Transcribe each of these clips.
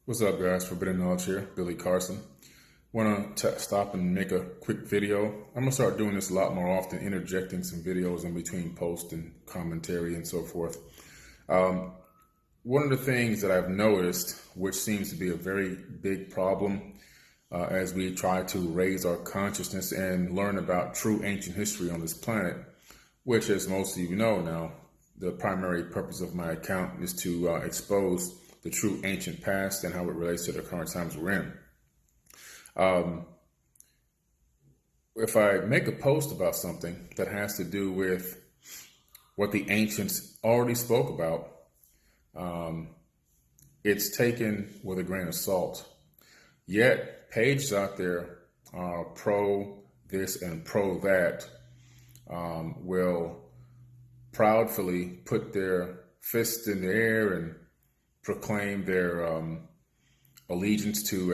What's up, guys? Forbidden Knowledge here, Billy Carson. Want to stop and make a quick video. I'm going to start doing this a lot more often, interjecting some videos in between posts and commentary and so forth. One of the things that I've noticed, which seems to be a very big problem as we try to raise our consciousness and learn about true ancient history on this planet, which, as most of you know now, the primary purpose of my account is to expose the true ancient past and how it relates to the current times we're in. If I make a post about something that has to do with what the ancients already spoke about, it's taken with a grain of salt. Yet pages out there pro this and pro that will proudly put their fist in the air and proclaim their allegiance to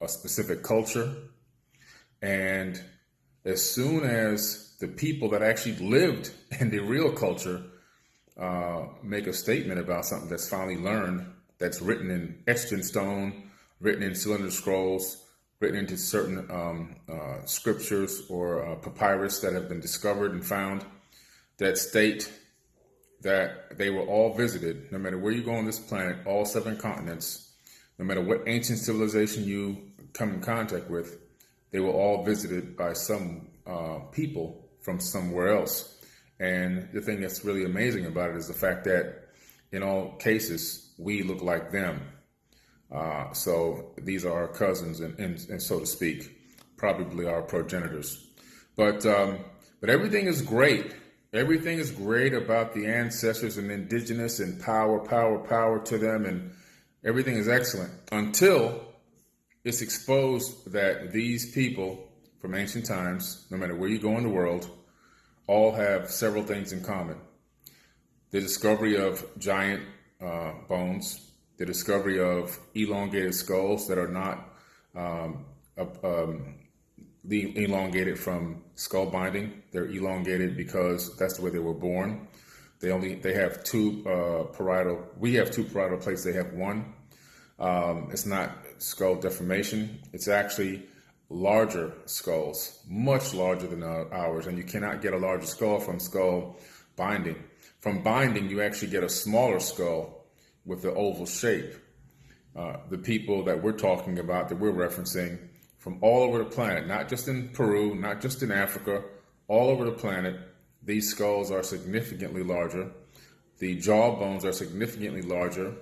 a specific culture. And as soon as the people that actually lived in the real culture make a statement about something that's finally learned, that's written in etched in stone, written in cylinder scrolls, written into certain scriptures or papyrus that have been discovered and found, that state that they were all visited, no matter where you go on this planet, all 7 continents, no matter what ancient civilization you come in contact with, they were all visited by some people from somewhere else. And the thing that's really amazing about it is the fact that in all cases, we look like them. So these are our cousins and so to speak, probably our progenitors. But everything is great. Everything is great about the ancestors and indigenous and power to them. And everything is excellent until it's exposed that these people from ancient times, no matter where you go in the world, all have several things in common. The discovery of giant bones, the discovery of elongated skulls that are not elongated from skull binding. They're elongated because that's the way they were born. They have 2 parietal. We have 2 parietal plates. They have 1. It's not skull deformation. It's actually larger skulls, much larger than ours. And you cannot get a larger skull from skull binding. From binding, you actually get a smaller skull with the oval shape. The people that we're talking about, that we're referencing, from all over the planet, not just in Peru, not just in Africa, all over the planet, these skulls are significantly larger. The jaw bones are significantly larger.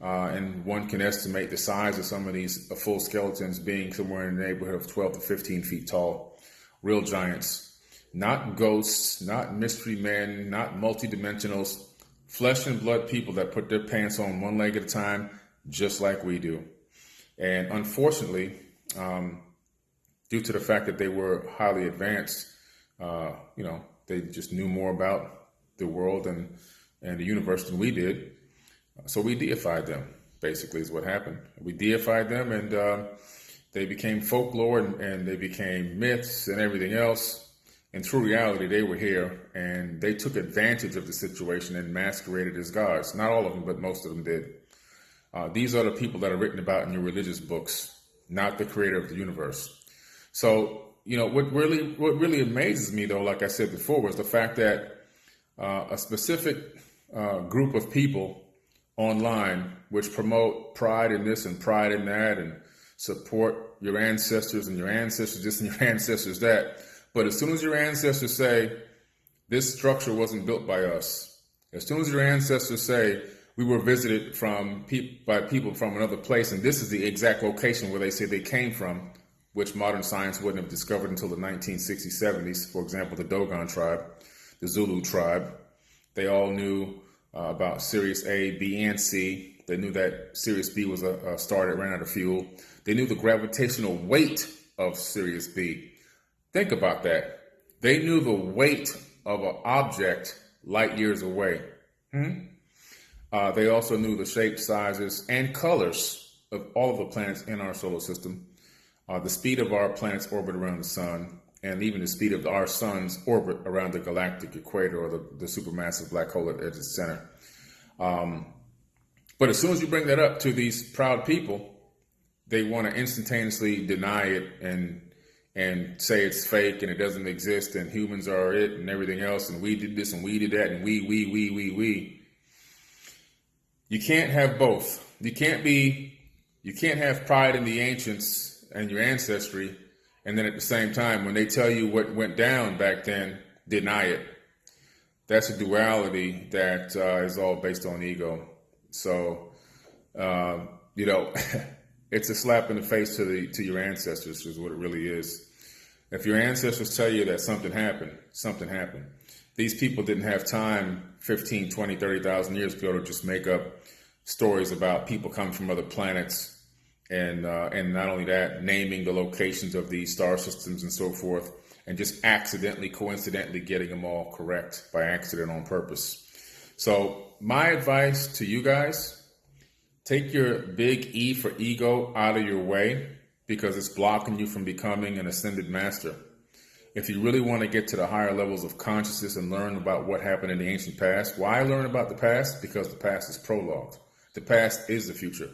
And one can estimate the size of some of these full skeletons being somewhere in the neighborhood of 12 to 15 feet tall. Real giants. Not ghosts, not mystery men, not multidimensionals. Flesh and blood people that put their pants on one leg at a time, just like we do. And unfortunately, due to the fact that they were highly advanced, they just knew more about the world and the universe than we did. So we deified them, basically, is what happened. We deified them, and they became folklore, and they became myths and everything else. In true reality, they were here, and they took advantage of the situation and masqueraded as gods. Not all of them, but most of them did. These are the people that are written about in your religious books, not the creator of the universe. So, what really amazes me, though, like I said before, was the fact that a specific group of people online, which promote pride in this and pride in that and support your ancestors and your ancestors this and your ancestors that. But as soon as your ancestors say, this structure wasn't built by us, as soon as your ancestors say, we were visited by people from another place, and this is the exact location where they say they came from, which modern science wouldn't have discovered until the 1960s, 70s. For example, the Dogon tribe, the Zulu tribe, they all knew about Sirius A, B, and C. They knew that Sirius B was a star that ran out of fuel. They knew the gravitational weight of Sirius B. Think about that. They knew the weight of an object light years away. They also knew the shape, sizes, and colors of all of the planets in our solar system, the speed of our planet's orbit around the sun, and even the speed of our sun's orbit around the galactic equator, or the supermassive black hole at its center. But as soon as you bring that up to these proud people, they want to instantaneously deny it and say it's fake and it doesn't exist and humans are it and everything else and we did this and we did that and we. You can't have both. You can't have pride in the ancients and your ancestry and then at the same time when they tell you what went down back then, deny it. That's a duality that is all based on ego. So, it's a slap in the face to your ancestors is what it really is. If your ancestors tell you that something happened, something happened. These people didn't have time 15, 20, 30,000 years ago to just make up stories about people coming from other planets and not only that, naming the locations of these star systems and so forth, and just accidentally, coincidentally getting them all correct by accident on purpose. So my advice to you guys, take your big E for ego out of your way because it's blocking you from becoming an ascended master. If you really want to get to the higher levels of consciousness and learn about what happened in the ancient past, why learn about the past? Because the past is prologue. The past is the future.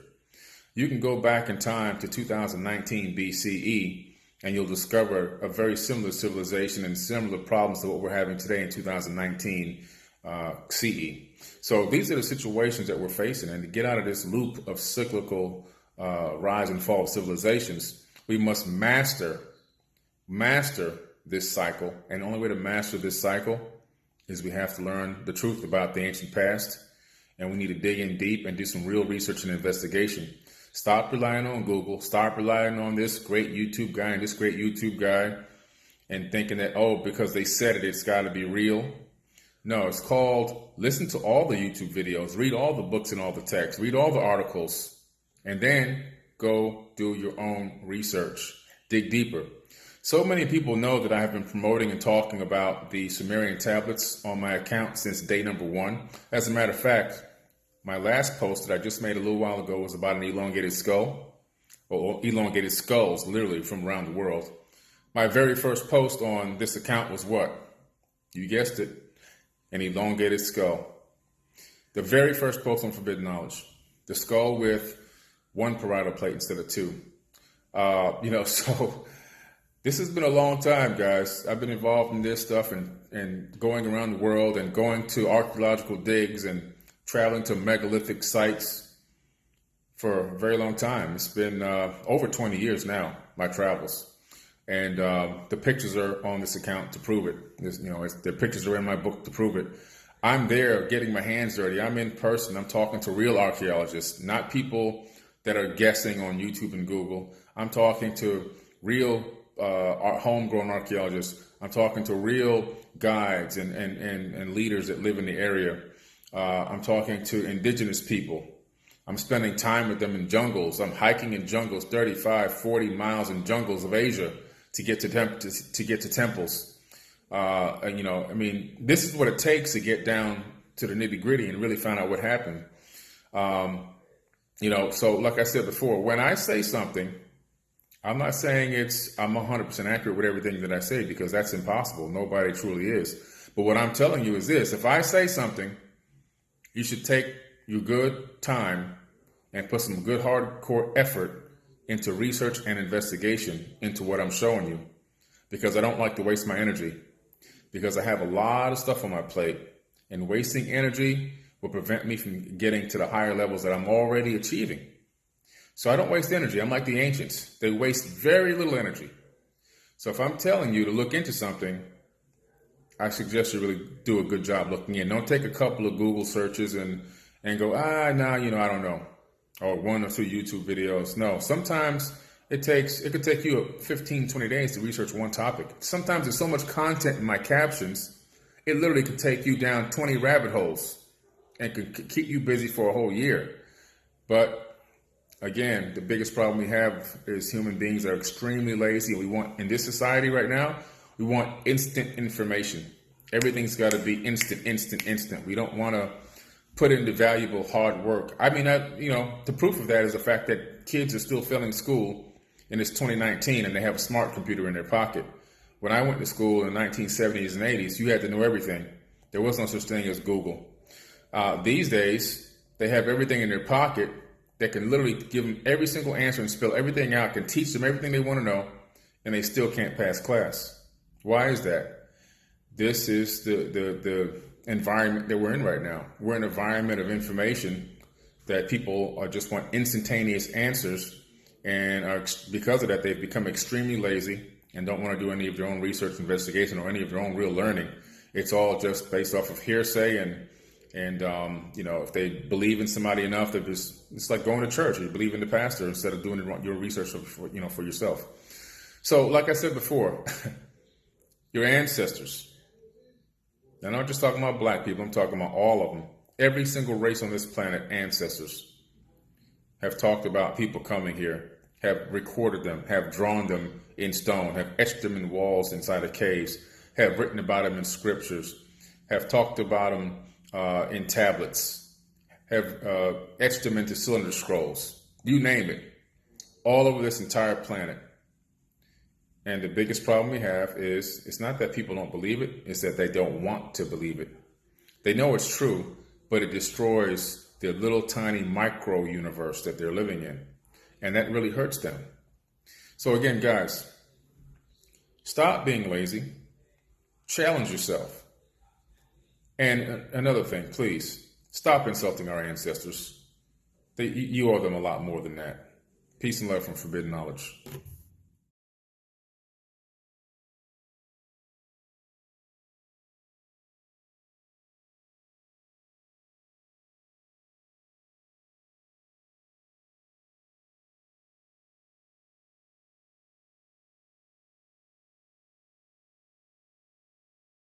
You can go back in time to 2019 BCE and you'll discover a very similar civilization and similar problems to what we're having today in 2019 CE. So these are the situations that we're facing, and to get out of this loop of cyclical rise and fall of civilizations, we must master this cycle. And the only way to master this cycle is we have to learn the truth about the ancient past, and we need to dig in deep and do some real research and investigation. Stop relying on Google. Stop relying on this great YouTube guy and this great YouTube guy and thinking that, oh, because they said it, it's got to be real. No, it's called listen to all the YouTube videos, read all the books and all the text, read all the articles, and then go do your own research. Dig deeper. So many people know that I have been promoting and talking about the Sumerian tablets on my account since day number 1. As a matter of fact, my last post that I just made a little while ago was about an elongated skull, or elongated skulls, literally from around the world. My very first post on this account was what? You guessed it. An elongated skull. The very first post on Forbidden Knowledge. The skull with 1 parietal plate instead of 2. So this has been a long time, guys. I've been involved in this stuff and going around the world and going to archaeological digs and traveling to megalithic sites for a very long time. It's been over 20 years now, my travels. And the pictures are on this account to prove it. The pictures are in my book to prove it. I'm there getting my hands dirty. I'm in person. I'm talking to real archaeologists, not people that are guessing on YouTube and Google. I'm talking to real homegrown archaeologists. I'm talking to real guides and leaders that live in the area. I'm talking to indigenous people. I'm spending time with them in jungles. I'm hiking in jungles, 35, 40 miles in jungles of Asia to get to temples. This is what it takes to get down to the nitty gritty and really find out what happened. So like I said before, when I say something, I'm not saying I'm 100% accurate with everything that I say, because that's impossible. Nobody truly is. But what I'm telling you is this: if I say something, you should take your good time and put some good hardcore effort into research and investigation into what I'm showing you, because I don't like to waste my energy, because I have a lot of stuff on my plate, and wasting energy will prevent me from getting to the higher levels that I'm already achieving. So I don't waste energy. I'm like the ancients. They waste very little energy. So if I'm telling you to look into something, I suggest you really do a good job looking in. Don't take a couple of Google searches and go, I don't know. Or 1 or 2 YouTube videos. No, sometimes it could take you 15, 20 days to research one topic. Sometimes there's so much content in my captions, it literally could take you down 20 rabbit holes and could keep you busy for a whole year. But again, the biggest problem we have is human beings are extremely lazy. We want, in this society right now, we want instant information. Everything's got to be instant. We don't want to put in the valuable hard work. The proof of that is the fact that kids are still failing school and it's 2019 and they have a smart computer in their pocket. When I went to school in the 1970s and 80s, you had to know everything. There was no such thing as Google. These days, They have everything in their pocket that can literally give them every single answer and spell everything out, can teach them everything they want to know, and they still can't pass class. Why is that? This is the environment that we're in right now. We're in an environment of information that people just want instantaneous answers, and because of that, they've become extremely lazy and don't want to do any of their own research, investigation, or any of their own real learning. It's all just based off of hearsay, and if they believe in somebody enough, it's like going to church. You believe in the pastor instead of doing your research for yourself. So, like I said before, your ancestors. And I'm not just talking about black people. I'm talking about all of them. Every single race on this planet, ancestors have talked about people coming here, have recorded them, have drawn them in stone, have etched them in walls inside of caves, have written about them in scriptures, have talked about them in tablets, have etched them into cylinder scrolls. You name it. All over this entire planet. And the biggest problem we have is it's not that people don't believe it, it's that they don't want to believe it. They know it's true, but it destroys the little tiny micro universe that they're living in. And that really hurts them. So again, guys, stop being lazy. Challenge yourself. And another thing, please, stop insulting our ancestors. You owe them a lot more than that. Peace and love from Forbidden Knowledge.